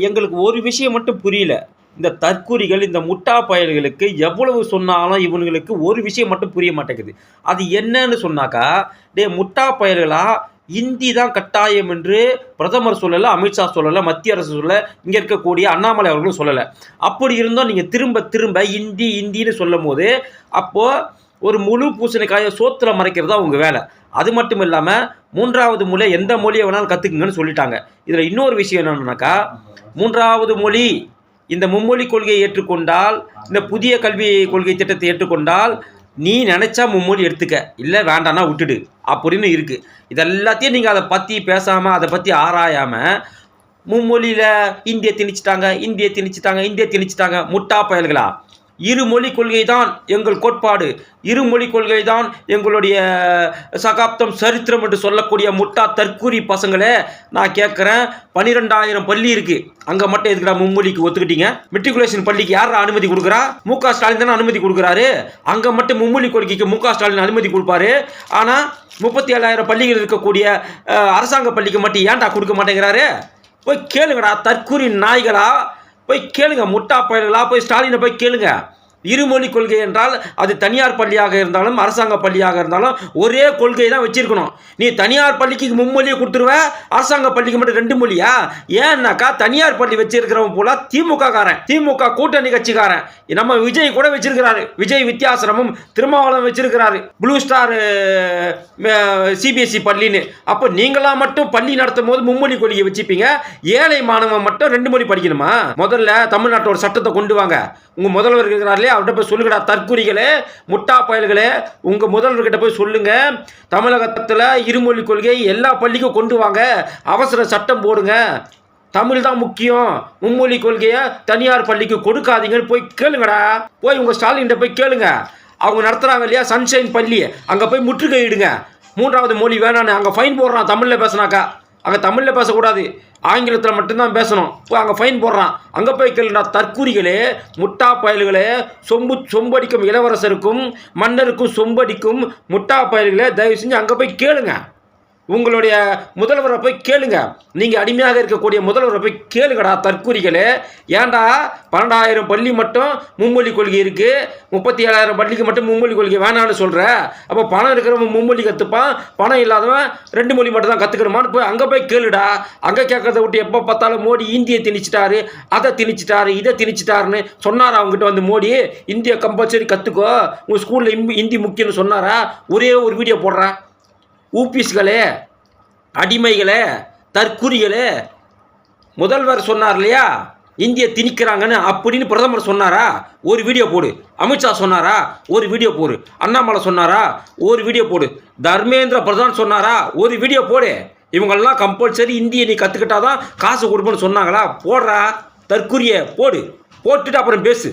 எங்களுக்கு ஒரு விஷயம் மட்டும் புரியல. இந்த தற்குறிகள், இந்த முட்டா பயல்களுக்கு எவ்வளவு சொன்னாலும் இவனுங்களுக்கு ஒரு விஷயம் மட்டும் புரிய மாட்டேங்குது. அது என்னன்னு சொன்னாக்கா, டேய் முட்டா பயல்களா, இந்தி தான் கட்டாயம் என்று பிரதமர் சொல்லல, அமித்ஷா சொல்லல, மத்திய அரசு சொல்லல, இங்க இருக்கக்கூடிய அண்ணாமலை அவர்களும் சொல்லல. அப்படி இருந்தும் நீங்க திரும்ப திரும்ப இந்தி இந்தின்னு சொல்லும்போது, அப்போ ஒரு முழு பூசணிக்காய சோத்துல மறைக்கிறது தான் உங்க வேலை. அது மட்டும் இல்லாம 3வது மொழி எந்த மொழியை வேணாலும் கத்துக்குங்கன்னு சொல்லிட்டாங்க. இதுல இன்னொரு விஷயம் என்னன்னாக்கா, 3வது மொழி இந்த மும்மொழி கொள்கையை ஏற்றுக்கொண்டால், இந்த புதிய கல்வி கொள்கை திட்டத்தை ஏற்றுக்கொண்டால், நீ நினைச்சா மும்மொழி எடுத்துக்க, இல்லை வேண்டாம்னா விட்டுடு அப்படின்னு இருக்கு. இதெல்லாத்தையும் நீங்க அதை பத்தி பேசாம, அதை பத்தி ஆராயாம, மும்மொழியில இந்திய திணிச்சிட்டாங்க, இந்திய திணிச்சிட்டாங்க, இந்திய திணிச்சிட்டாங்க, முட்டா பயல்களா. இருமொழி கொள்கை தான் எங்கள் கோட்பாடு, இருமொழி கொள்கை தான் எங்களுடைய சகாப்தம் சரித்திரம் என்று சொல்லக்கூடிய முட்டா தற்கூரி பசங்களே, நான் கேட்குறேன், 12,000 பள்ளி இருக்கு, அங்கே மட்டும் எதுக்குடா மும்மொழிக்கு ஒத்துக்கிட்டீங்க? மெட்ரிகுலேஷன் பள்ளிக்கு யார் அனுமதி கொடுக்குறா? மு.க. ஸ்டாலின் தானே அனுமதி கொடுக்குறாரு. அங்கே மட்டும் மும்மொழி கொள்கைக்கு மு.க. ஸ்டாலின் அனுமதி கொடுப்பாரு. ஆனால் 37,000 பள்ளிகள் இருக்கக்கூடிய அரசாங்க பள்ளிக்கு மட்டும் ஏன்டா கொடுக்க மாட்டேங்கிறாரு? போய் கேளுங்கடா தற்கூரி நாய்களா, போய் கேளுங்க முட்டா பயல்களா, போய் ஸ்டாலினை போய் கேளுங்க. இருமொழி கொள்கை என்றால் அது தனியார் பள்ளியாக இருந்தாலும் அரசாங்க பள்ளியாக இருந்தாலும் ஒரே கொள்கை தான் வச்சிருக்கணும். நீ தனியார் பள்ளிக்கு மும்மொழியை கொடுத்துருவ, அரசாங்க பள்ளிக்கு மட்டும் 2 மொழியா? ஏன்னாக்கா தனியார் பள்ளி வச்சிருக்கிறவன் போல திமுக காரன், திமுக கூட்டணி கட்சிக்காரன். நம்ம விஜய் கூட வச்சிருக்கிறாரு, விஜய் வித்யாசிரமம், திருமாவளவன் வச்சிருக்கிறாரு, ப்ளூ ஸ்டார் சிபிஎஸ்சி பள்ளின்னு. அப்போ நீங்களா மட்டும் பள்ளி நடத்தும் போது மும்மொழி கொள்கையை வச்சுப்பீங்க, ஏழை மாணவன் மட்டும் 2 மொழி படிக்கணுமா? முதல்ல தமிழ்நாட்டோட சட்டத்தை கொண்டு வாங்க. உங்க முதல்வர் இருக்கிறார்களே, அவர்கிட்ட போய் சொல்லுங்கடா தற்குறிகளே, முட்டா பயல்களே, உங்க முதல்வர்கிட்ட போய் சொல்லுங்க, தமிழகத்தில் இருமொழி கொள்கை எல்லா பள்ளிக்கும் கொண்டு வாங்க, அவசர சட்டம் போடுங்க, தமிழ் தான் முக்கியம், மும்மொழி கொள்கையை தனியார் பள்ளிக்கு கொடுக்காதீங்கன்னு போய் கேளுங்கடா. போய் உங்க ஸ்டாலின் போய் கேளுங்க. அவங்க நடத்துறாங்க இல்லையா சன்ஷைன் பள்ளி, அங்கே போய் முற்றுகையிடுங்க. 3வது மொழி வேணான்னு அங்கே ஃபைன் போடுறான். தமிழில் பேசினாக்கா அங்கே தமிழில் பேசக்கூடாது, ஆங்கிலத்தில் மட்டும்தான் பேசணும். போய் அங்கே ஃபைன் போடுறான். அங்கே போய் கேளுடா தற்கூரிகளே, முட்டா பயல்களே, சொம்படிக்கும் இளவரசருக்கும் மன்னருக்கும் சொம்படிக்கும் முட்டா பயல்களே, தயவு செஞ்சு அங்கே போய் கேளுங்க. உங்களுடைய முதல்வரை போய் கேளுங்க. நீங்கள் அடிமையாக இருக்கக்கூடிய முதல்வரை போய் கேளுங்கடா தற்கூரிகளே. ஏன்டா 12,000 பள்ளி மட்டும் மும்மொழி கொள்கை இருக்குது, 37,000 பள்ளிக்கு மட்டும் மும்மொழி கொள்கை வேணான்னு சொல்கிற? அப்போ பணம் இருக்கிறவன் மும்மொழி கற்றுப்பான், பணம் இல்லாதவன் 2 மொழி மட்டும் தான் கற்றுக்கணுமான்னு போய் அங்கே போய் கேளுடா. அங்கே கேட்கறத விட்டு எப்போ பார்த்தாலும் மோடி இந்தியை திணிச்சிட்டாரு, அதை திணிச்சிட்டாரு, இதை திணிச்சிட்டாருன்னு சொன்னாரா? அவங்ககிட்ட வந்து மோடி இந்தியை கம்பல்சரி கற்றுக்கோ, உங்கள் ஸ்கூலில் ஹிந்தி முக்கியம்னு சொன்னாரா? ஒரே ஒரு வீடியோ போடுறா. ஊபிஸ்களே, அடிமைகளே, தற்குறிகளே, முதல்வர் சொன்னார் இல்லையா இந்திய திணிக்கிறாங்கன்னு, அப்படின்னு பிரதமர் சொன்னாரா? ஒரு வீடியோ போடு. அமித்ஷா சொன்னாரா? ஒரு வீடியோ போடு. அண்ணாமலை சொன்னாரா? ஒரு வீடியோ போடு. தர்மேந்திர பிரதான் சொன்னாரா? ஒரு வீடியோ போடு. இவங்கெல்லாம் கம்பல்சரி இந்தியை நீ கற்றுக்கிட்டாதான் காசு கொடுப்பேன்னு சொன்னாங்களா? போடுறா தற்குறியை போடு, போட்டுட்டு அப்புறம் பேசு.